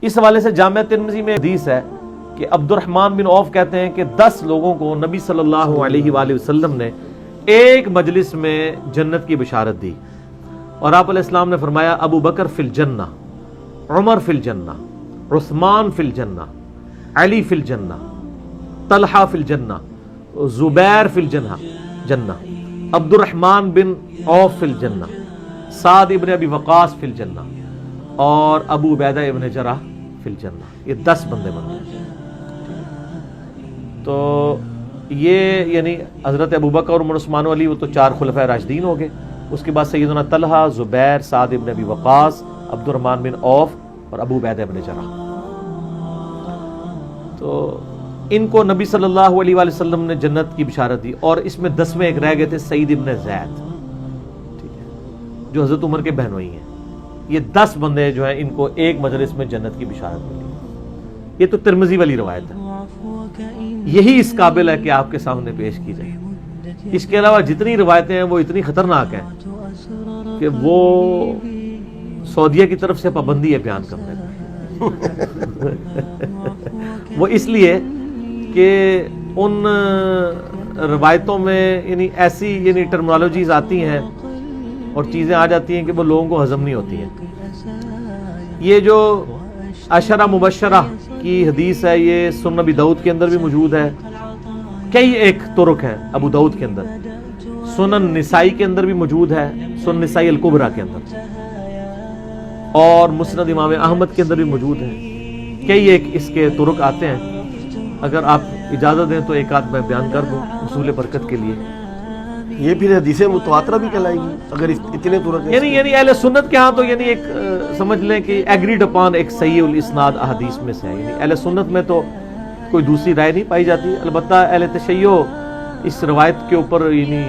اس حوالے سے جامع ترمذی میں حدیث ہے کہ عبد الرحمن بن عوف کہتے ہیں کہ 10 لوگوں کو نبی صلی اللہ علیہ وآلہ وسلم نے ایک مجلس میں جنت کی بشارت دی، اور آپ علیہ السلام نے فرمایا ابو بکر فی الجنہ، عمر فی الجنہ، عثمان فی الجنہ، علی فی الجنہ، طلحہ فی الجنہ، زبیر فی الجنہ، عبد الرحمن بن عوف فی الجنہ، سعد ابن ابی وقاص فی الجنہ، اور ابو عبیدہ ابن جراح فی الجنہ۔ یہ 10 بندے بن گئے۔ تو یہ یعنی حضرت ابو بکر اور عمر عثمان و علی، وہ تو 4 خلفائے راشدین ہو گئے۔ اس کے بعد سیدنا طلحہ، زبیر، سعد ابن ابی وقاص، عبد الرحمن بن عوف اور ابو عبیدہ ابن جراح۔ تو ان کو نبی صلی اللہ علیہ وآلہ وسلم نے جنت کی بشارت دی، اور اس میں 10ویں ایک رہ گئے تھے، سعید ابن زید، ٹھیک ہے، جو حضرت عمر کے بہنوئی ہیں۔ یہ 10 بندے جو ہیں ان کو ایک مجلس میں جنت کی بشارت ملی۔ یہ تو ترمذی والی روایت ہے، یہی اس قابل ہے کہ آپ کے سامنے پیش کی جائے۔ اس کے علاوہ جتنی روایتیں ہیں وہ اتنی خطرناک ہیں کہ وہ سعودیہ کی طرف سے پابندی ہے بیان کرنے میں۔ وہ اس لیے کہ ان روایتوں میں یعنی ایسی یعنی ٹرمنالوجیز آتی ہیں اور چیزیں آ جاتی ہیں کہ وہ لوگوں کو ہضم نہیں ہوتی ہیں۔ یہ جو عشرہ مبشرہ کی حدیث ہے، یہ سنن ابی داؤد کے اندر بھی موجود ہے، کئی ایک طرق ہیں ابو داؤد کے اندر، سنن نسائی کے اندر بھی موجود ہے، سنن نسائی الکبریٰ کے اندر، اور مسند امام احمد کے اندر بھی موجود ہے۔ کئی ایک اس کے طرق آتے ہیں۔ اگر آپ اجازت دیں تو ایک آدھ میں بیان کر دوں حصول برکت کے لیے۔ یہ پھر حدیث متواترہ بھی کہلائے گی اگر اتنے طرق ہیں۔ یعنی اہل سنت کے ہاں تو یعنی ایک سمجھ لیں کہ ایگریڈ اپان ایک صحیح الاسناد احادیث میں سے ہے۔ یعنی اہل سنت میں تو کوئی دوسری رائے نہیں پائی جاتی، البتہ اہل تشیع اس روایت کے اوپر یعنی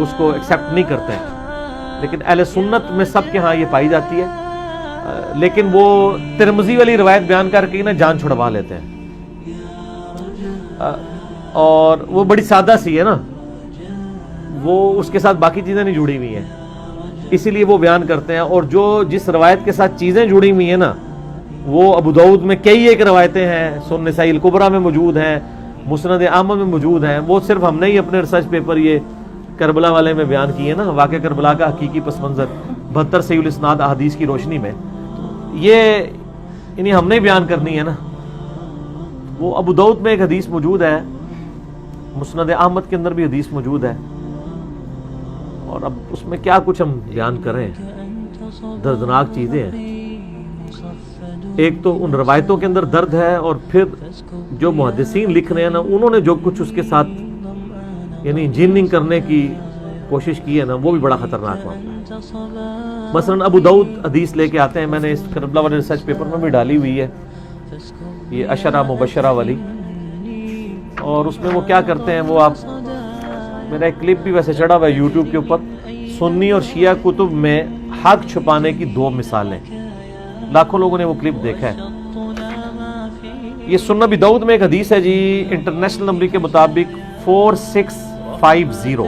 اس کو ایکسیپٹ نہیں کرتے ہیں، لیکن اہل سنت میں سب کے ہاں یہ پائی جاتی ہے۔ لیکن وہ ترمذی والی روایت بیان کر کے نا جان چھڑوا لیتے ہیں، اور وہ بڑی سادہ سی ہے نا، وہ اس کے ساتھ باقی چیزیں نہیں جڑی ہوئی ہیں، اسی لیے وہ بیان کرتے ہیں۔ اور جو جس روایت کے ساتھ چیزیں جڑی ہوئی ہیں نا، وہ ابو داؤد میں کئی ایک روایتیں ہیں، سنن نسائی الکبریٰ میں موجود ہیں، مسند احمد میں موجود ہیں۔ وہ صرف ہم نے ہی اپنے ریسرچ پیپر یہ کربلا والے میں بیان کیے نا، واقعہ کربلا کا حقیقی پس منظر 72 صحیح الاسناد احادیث کی روشنی میں، یہ یعنی ہم نے بیان کرنی ہے نا۔ وہ ابو داؤد میں ایک حدیث موجود ہے، مسند احمد کے اندر بھی حدیث موجود ہے، اور اب اس میں کیا کچھ ہم بیان کریں، دردناک چیزیں ہیں۔ ایک تو ان روایتوں کے اندر درد ہے، اور پھر جو محدثین لکھ رہے ہیں نا، انہوں نے جو کچھ اس کے ساتھ یعنی انجینئرنگ کرنے کی کوشش کی ہے نا، وہ بھی بڑا خطرناک معاملہ ہے۔ مثلا ابو داؤد حدیث لے کے آتے ہیں، میں نے اس کربلا والے ریسرچ پیپر میں بھی ڈالی ہوئی ہے، یہ عشرہ مبشرہ والی، اور اس میں وہ کیا کرتے ہیں، وہ آپ میرا ایک کلپ بھی ویسے چڑھا ہوا ہے یوٹیوب کے اوپر، سنی اور شیعہ کتب میں حق چھپانے کی 2 مثالیں، لاکھوں لوگوں نے وہ کلپ دیکھا ہے۔ یہ سنن ابی داؤد میں ایک حدیث ہے جی، انٹرنیشنل نمبر کے مطابق 4650،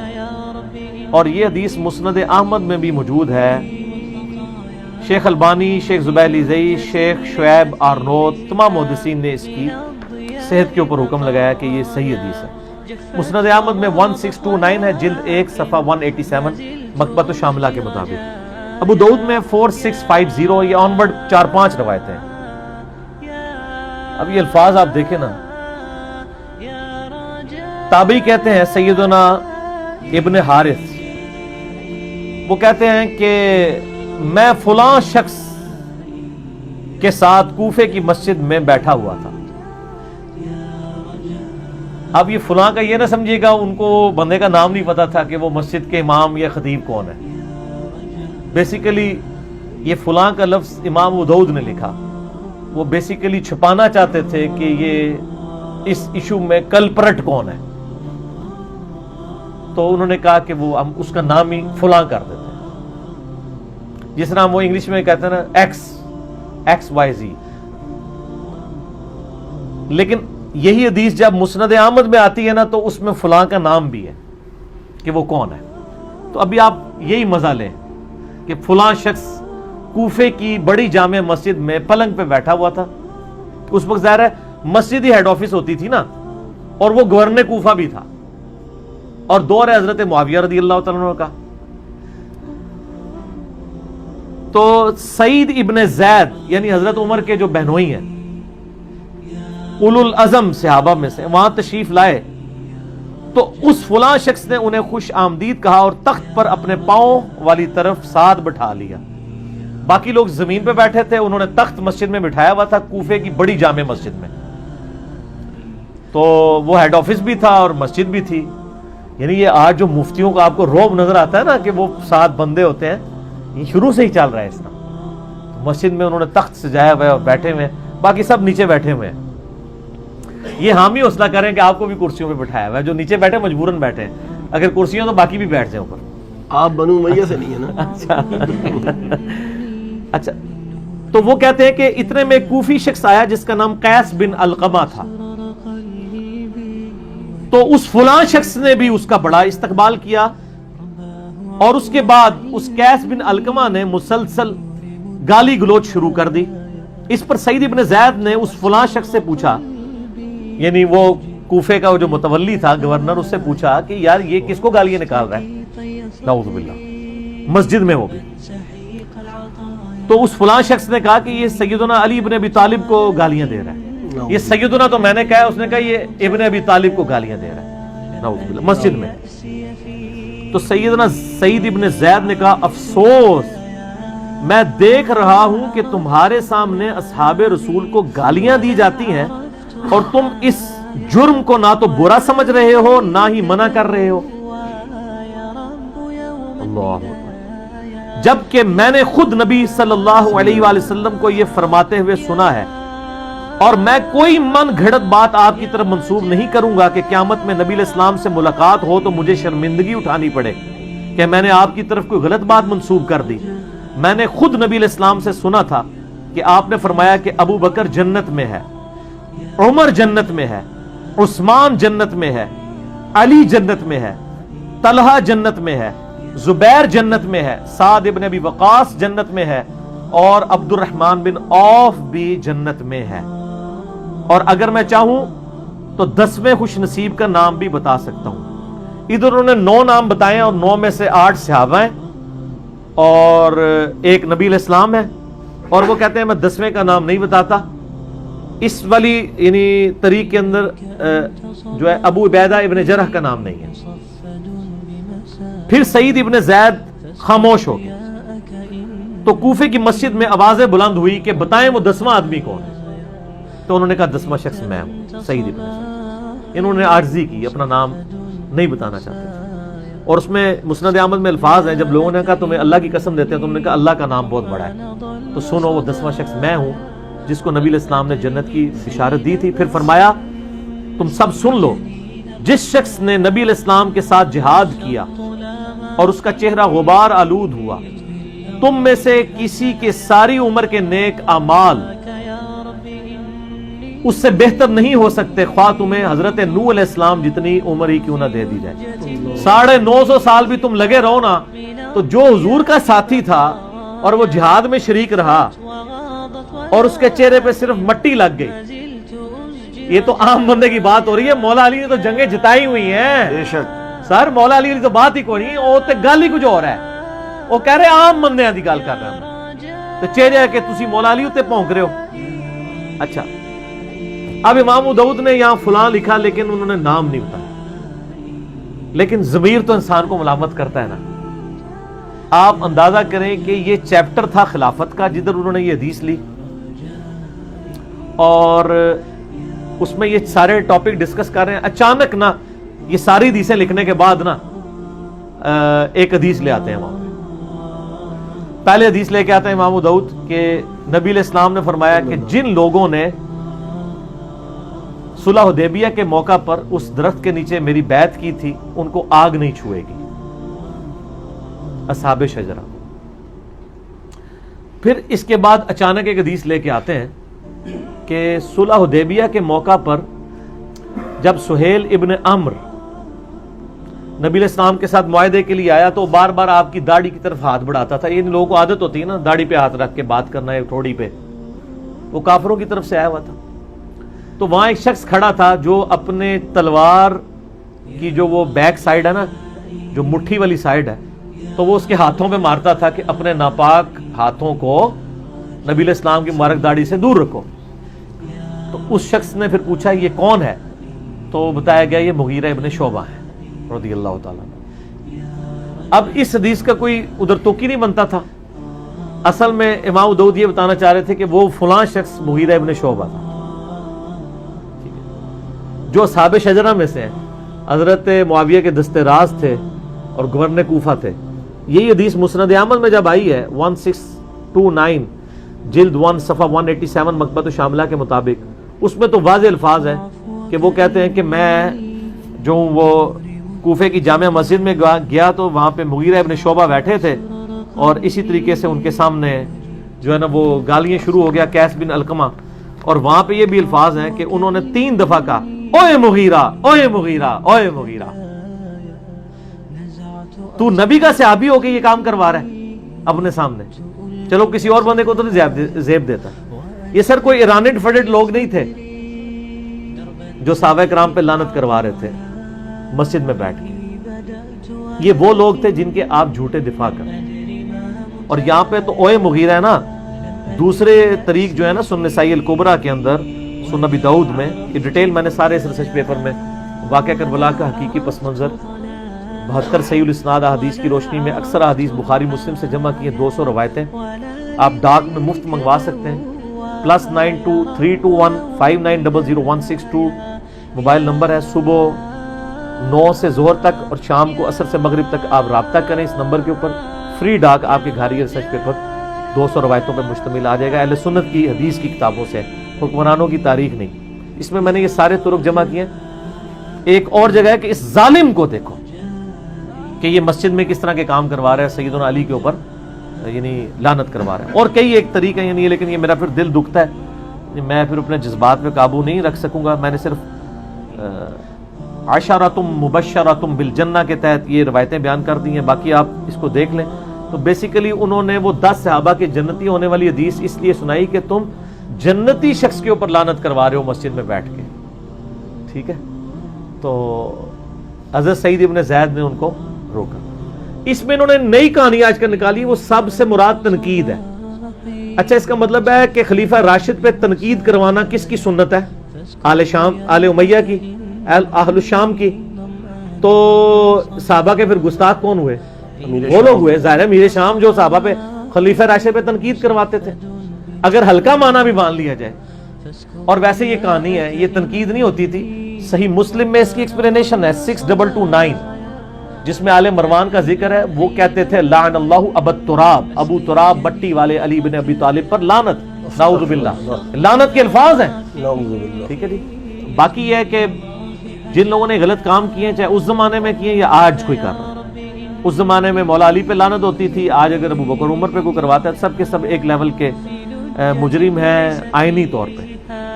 اور یہ حدیث مسند احمد میں بھی موجود ہے۔ شیخ البانی، شیخ زبیلی زئی، شیخ شعیب آرنوت، تمام محدثین نے اس کی صحت کے اوپر حکم لگایا کہ یہ صحیح حدیث ہے۔ مسند احمد میں 1629 ہے، جلد 1 صفحہ 187 مکتبۃ الشاملہ کے مطابق۔ ابو داؤد میں 4650، یہ آن ورڈ 4-5 روایتیں ہیں۔ اب یہ الفاظ آپ دیکھیں نا، تابعی کہتے ہیں سیدنا ابن حارث، وہ کہتے ہیں کہ میں فلاں شخص کے ساتھ کوفے کی مسجد میں بیٹھا ہوا تھا۔ اب یہ فلاں کا یہ نہ سمجھیے گا ان کو بندے کا نام نہیں پتا تھا کہ وہ مسجد کے امام یا خطیب کون ہے۔ بیسیکلی یہ فلاں کا لفظ امام ابو داؤد نے لکھا، وہ بیسیکلی چھپانا چاہتے تھے کہ یہ اس ایشو میں کلپرٹ کون ہے، تو انہوں نے کہا کہ وہ ہم اس کا نام ہی فلاں کر دیتے ہیں، جس طرح وہ انگلش میں کہتے ہیں نا ایکس وائی زی۔ لیکن یہی حدیث جب مسند احمد میں آتی ہے نا، تو اس میں فلاں کا نام بھی ہے کہ وہ کون ہے۔ تو ابھی آپ یہی مزہ لیں کہ فلاں شخص کوفے کی بڑی جامع مسجد میں پلنگ پہ بیٹھا ہوا تھا. اس وقت ظاہر ہے مسجد ہی ہیڈ آفس ہوتی تھی نا, اور وہ گورنر کوفہ بھی تھا, اور دور ہے حضرت معاویہ رضی اللہ تعالیٰ عنہ کا. تو سعید ابن زید یعنی حضرت عمر کے جو بہنوئی ہیں, اولو العزم صحابہ میں سے, وہاں تشریف لائے تو اس فلاں شخص نے انہیں خوش آمدید کہا اور تخت پر اپنے پاؤں والی طرف ساتھ بٹھا لیا. باقی لوگ زمین پہ بیٹھے تھے, انہوں نے تخت مسجد میں بٹھایا ہوا تھا, کوفے کی بڑی جامع مسجد میں. تو وہ ہیڈ آفس بھی تھا اور مسجد بھی تھی. یعنی یہ آج جو مفتیوں کا آپ کو روب نظر آتا ہے نا کہ وہ 7 بندے ہوتے ہیں, یہ شروع سے ہی چل رہا ہے اس طرح. مسجد میں انہوں نے تخت سجایا ہوا ہے اور بیٹھے ہوئے ہیں, باقی سب نیچے بیٹھے ہوئے ہیں. یہ حامی حوصلہ کریں کہ آپ کو بھی کرسیوں پہ بٹھایا ہوا ہے, جو نیچے بیٹھے مجبوراً بیٹھے ہیں, اگر کرسیوں تو باقی بھی بیٹھ جائیں اوپر. آپ بنو امیہ سے نہیں ہے نا. اچھا, تو وہ کہتے ہیں کہ اتنے میں کوفی شخص آیا جس کا نام قیس بن علقمہ تھا. تو اس فلاں شخص نے بھی اس کا بڑا استقبال کیا, اور اس کے بعد اس قیس بن علقمہ نے مسلسل گالی گلوچ شروع کر دی. اس پر سعید ابن زید نے اس فلاں شخص سے پوچھا, یعنی وہ کوفے کا جو متولی تھا گورنر, اس سے پوچھا کہ یار یہ کس کو گالیاں نکال رہا ہے, نعوذ باللہ, مسجد میں ہوگی. تو اس فلاں شخص نے کہا کہ یہ سیدنا علی ابن ابی طالب کو گالیاں دے رہا ہے. یہ سیدنا تو میں نے کہا, اس نے کہا یہ ابن ابی طالب کو گالیاں دے رہا ہے, نعوذ باللہ, مسجد میں. تو سیدنا سعید ابن زید نے کہا افسوس, میں دیکھ رہا ہوں کہ تمہارے سامنے اصحاب رسول کو گالیاں دی جاتی ہیں اور تم اس جرم کو نہ تو برا سمجھ رہے ہو نہ ہی منع کر رہے ہو. اللہ, جبکہ میں نے خود نبی صلی اللہ علیہ وآلہ وسلم کو یہ فرماتے ہوئے سنا ہے, اور میں کوئی من گھڑت بات آپ کی طرف منسوب نہیں کروں گا کہ قیامت میں نبی علیہ السلام سے ملاقات ہو تو مجھے شرمندگی اٹھانی پڑے کہ میں نے آپ کی طرف کوئی غلط بات منسوب کر دی. میں نے خود نبی علیہ السلام سے سنا تھا کہ آپ نے فرمایا کہ ابو بکر جنت میں ہے, عمر جنت میں ہے, عثمان جنت میں ہے, علی جنت میں ہے, طلحہ جنت میں ہے, زبیر جنت میں ہے, سعد ابن ابی وقاص جنت میں ہے, اور عبد الرحمن بن عوف بھی جنت میں ہے. اور اگر میں چاہوں تو 10ویں خوش نصیب کا نام بھی بتا سکتا ہوں. ادھر انہوں نے 9 نام بتائے اور 9 میں سے 8 صحابہ ہیں اور ایک نبی علیہ السلام ہے, اور وہ کہتے ہیں میں 10ویں کا نام نہیں بتاتا. اس والی یعنی طریق کے اندر جو ہے ابو عبیدہ ابن جرح کا نام نہیں ہے. پھر سعید ابن زید خاموش ہو گئے. تو کوفے کی مسجد میں آوازیں بلند ہوئی کہ بتائیں وہ 10واں آدمی کون ہے. تو انہوں نے کہا 10واں شخص میں ہوں, سعید ابن زید. انہوں نے عاجزی کی, اپنا نام نہیں بتانا چاہتے تھے. اور اس میں مسند احمد میں الفاظ ہیں, جب لوگوں نے کہا تمہیں اللہ کی قسم دیتے ہیں, تو انہوں نے کہا اللہ کا نام بہت بڑا ہے, تو سنو وہ 10واں شخص میں ہوں جس کو نبی علیہ السلام نے جنت کی بشارت دی تھی. پھر فرمایا تم سب سن لو, جس شخص نے نبی علیہ السلام کے ساتھ جہاد کیا اور اس کا چہرہ غبار آلود ہوا, تم میں سے کسی کے ساری عمر کے نیک اعمال اس سے بہتر نہیں ہو سکتے, خواہ تمہیں حضرت نوح علیہ السلام جتنی عمر ہی کیوں نہ دے دی جائے. 950 سال بھی تم لگے رہو نا, تو جو حضور کا ساتھی تھا اور وہ جہاد میں شریک رہا اور اس کے چہرے پہ صرف مٹی لگ گئی, یہ تو عام بندے کی بات ہو رہی ہے. مولا علی نے تو جنگیں جتائی ہوئی ہیں, بے شک سر مولا علی تو بات ہی کوئی نہیں, وہ تے گل ہی کچھ اور ہے. وہ کہہ رہے عام بندیاں دی گل کر رہے ہیں, تو چہرے کہ تسی مولا علی تے پونک رہے ہو. اچھا, اب امام ابو داؤد نے یہاں فلاں لکھا لیکن انہوں نے نام نہیں بتایا. لیکن ضمیر تو انسان کو ملامت کرتا ہے نا. آپ اندازہ کریں کہ یہ چیپٹر تھا خلافت کا جدھر انہوں نے یہ حدیث لی, اور اس میں یہ سارے ٹاپک ڈسکس کر رہے ہیں. اچانک نا یہ ساری حدیثیں لکھنے کے بعد نا ایک حدیث لے آتے ہیں وہاں. پہلے حدیث لے کے آتے ہیں امام ابو داؤد کہ نبی علیہ السلام نے فرمایا کہ جن لوگوں نے صلح حدیبیہ کے موقع پر اس درخت کے نیچے میری بیعت کی تھی ان کو آگ نہیں چھوئے گی, اصحاب شجرہ. پھر اس کے بعد اچانک ایک حدیث لے کے آتے ہیں کہ صلح حدیبیہ کے موقع پر جب سہیل ابن عمرو نبی علیہ السلام کے ساتھ معاہدے کے لیے آیا تو بار بار آپ کی داڑھی کی طرف ہاتھ بڑھاتا تھا. ان لوگوں کو عادت ہوتی ہے نا داڑھی پہ ہاتھ رکھ کے بات کرنا ہے ٹھوڑی پہ. وہ کافروں کی طرف سے آیا ہوا تھا. تو وہاں ایک شخص کھڑا تھا جو اپنے تلوار کی جو وہ بیک سائڈ ہے نا, جو مٹھی والی سائڈ ہے, تو وہ اس کے ہاتھوں پہ مارتا تھا کہ اپنے ناپاک ہاتھوں کو نبی علیہ السلام کی مبارک داڑھی سے دور رکھو. تو اس شخص نے پھر پوچھا یہ کون ہے؟ تو بتایا گیا یہ مغیرہ ابن شعبہ ہے رضی اللہ تعالیٰ. اب اس حدیث کا کوئی ادھر توقی نہیں بنتا تھا. اصل میں امام ابو داؤد یہ بتانا چاہ رہے تھے کہ وہ فلاں شخص مغیرہ ابن شعبہ تھا جو اصحاب شجرہ میں سے ہیں, حضرت معاویہ کے دستے راز تھے اور گورنر کوفہ تھے. یہی حدیث مسند احمد میں جب آئی ہے 1629 جلد 1 صفحہ 187 مکتبۃ شاملہ کے مطابق, اس میں تو واضح الفاظ ہیں کہ وہ کہتے ہیں کہ میں جو وہ کوفے کی جامع مسجد میں گیا تو وہاں پہ مغیرہ ابن شعبہ بیٹھے تھے اور اسی طریقے سے ان کے سامنے جو ہے نا وہ گالیاں شروع ہو گیا قیس بن علقمہ, اور وہاں پہ یہ بھی الفاظ ہیں کہ انہوں نے 3 دفعہ کہا اوئے مغیرہ اوئے مغیرہ اوئے مغیرہ. تو نبی کا صحابی ہو کے یہ کام کروا رہا ہے اپنے سامنے. چلو کسی اور بندے کو تو زیب دیتا. یہ سر کوئی ایرانڈ فڈڈ لوگ نہیں تھے جو صحابہ کرام پہ لعنت کروا رہے تھے مسجد میں بیٹھ کے. یہ وہ لوگ تھے جن کے آپ جھوٹے دفاع کرتے ہیں. اور یہاں پہ تو اوئے مغیرہ ہے نا, دوسرے طریق جو ہے نا سنن نسائی الکبریٰ کے اندر سنن ابی داؤد میں, یہ ڈیٹیل میں نے سارے اس ریسرچ پیپر میں, واقعہ کربلا کا حقیقی پس منظر, 72 صحیح الاسناد احادیث کی روشنی میں اکثر احادیث بخاری مسلم سے جمع کی ہیں, 200 روایتیں آپ ڈاک میں مفت منگوا سکتے ہیں. +923215900162 موبائل نمبر ہے. صبح 9 سے ظہر تک اور شام کو عصر سے مغرب تک آپ رابطہ کریں اس نمبر کے اوپر. فری ڈاک آپ کے گھر یہ ریسرچ پیپر 200 روایتوں پر مشتمل آ جائے گا, اہل سنت کی حدیث کی کتابوں سے, حکمرانوں کی تاریخ نہیں. اس میں نے یہ سارے طرق جمع کیے. ایک اور جگہ ہے کہ اس ظالم کو دیکھو کہ یہ مسجد میں کس طرح کے کام کروا رہا ہے, سیدنا علی کے اوپر یعنی لعنت کروا رہا ہے. اور کئی ایک طریقہ یعنی, لیکن یہ میرا پھر دل دکھتا ہے, میں پھر اپنے جذبات پہ قابو نہیں رکھ سکوں گا. میں نے صرف عشرۃ مبشرۃ بالجنہ کے تحت یہ روایتیں بیان کر دی ہیں, باقی آپ اس کو دیکھ لیں. تو بیسیکلی انہوں نے وہ 10 صحابہ کے جنتی ہونے والی حدیث اس لیے سنائی کہ تم جنتی شخص کے اوپر لعنت کروا رہے ہو مسجد میں بیٹھ کے. ٹھیک ہے, تو حضرت سعید ابن زید نے ان کو روکا. اس میں انہوں نے نئی کہانی آج کل نکالی, وہ سب سے مراد تنقید ہے. اچھا, اس کا مطلب ہے کہ خلیفہ راشد پہ تنقید کروانا کس کی سنت ہے؟ آل شام, آل امیہ کی, اہل الشام کی. تو صحابہ کے پھر گستاخ کون ہوئے؟ وہ لوگ ہوئے. ظاہر ہے امیر شام جو صحابہ پہ خلیفہ راشد پہ تنقید کرواتے تھے. اگر ہلکا معنی بھی مان لیا جائے, اور ویسے یہ کہانی ہے, یہ تنقید نہیں ہوتی تھی. صحیح مسلم میں اس کی ایکسپلینیشن ہے 6229 جس میں آل مروان کا ذکر ہے. وہ کہتے تھے لعن اللہ ابو تراب, ابو تراب مٹی والے علی بن ابی طالب پر لعنت, نعوذ باللہ. لعنت کے الفاظ ہیں. ٹھیک ہے جی. باقی یہ ہے کہ جن لوگوں نے غلط کام کیے ہیں, چاہے اس زمانے میں کیے یا آج کوئی کر رہا ہے. اس زمانے میں مولا علی پہ لعنت ہوتی تھی, آج اگر ابو بکر عمر پہ کوئی کرواتا ہے, سب کے سب ایک لیول کے مجرم ہیں آئینی طور پہ.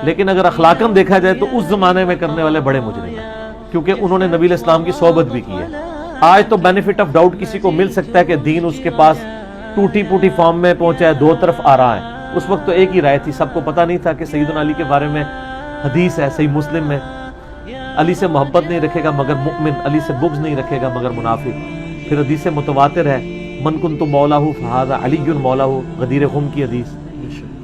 لیکن اگر اخلاقاً دیکھا جائے تو اس زمانے میں کرنے والے بڑے مجرم ہیں, کیونکہ انہوں نے نبی علیہ السلام کی صحبت بھی کی ہے. آج تو بینیفٹ آف ڈاؤٹ کسی کو مل سکتا ہے کہ دین اس کے پاس ٹوٹی پوٹی فارم میں پہنچا ہے, 2 طرف آ رہا ہے. اس وقت تو ایک ہی رائے تھی, سب کو پتہ نہیں تھا کہ سیدنا علی کے بارے میں حدیث ہے صحیح مسلم میں, علی سے محبت نہیں رکھے گا مگر مؤمن, علی سے بغض نہیں رکھے گا مگر منافق. پھر حدیث متواتر ہے من کنت مولاہ فہذا علی مولاہ, غدیر خم کی حدیث.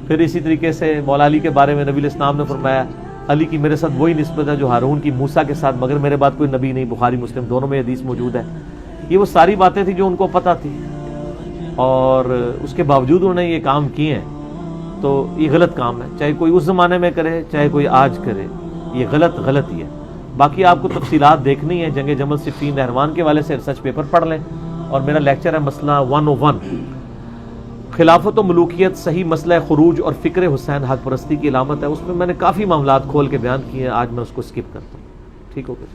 پھر اسی طریقے سے مولا علی کے بارے میں نبی علیہ السلام نے فرمایا علی کی میرے ساتھ وہی نسبت ہے جو ہارون کی موسیٰ کے ساتھ, مگر میرے بعد کوئی نبی نہیں. بخاری مسلم دونوں میں حدیث موجود ہے. یہ وہ ساری باتیں تھیں جو ان کو پتہ تھی, اور اس کے باوجود انہوں نے یہ کام کیے ہیں. تو یہ غلط کام ہے, چاہے کوئی اس زمانے میں کرے چاہے کوئی آج کرے, یہ غلط ہی ہے. باقی آپ کو تفصیلات دیکھنی ہے, جنگ جمل صفین نہروان کے والے سے ریسرچ پیپر پڑھ لیں. اور میرا لیکچر ہے مسئلہ 101 خلافت و ملوکیت, صحیح مسئلہ خروج اور فکر حسین حق پرستی کی علامت ہے. اس میں نے کافی معاملات کھول کے بیان کیے ہیں, آج میں اس کو سکپ کرتا ہوں. ٹھیک ہو گیا.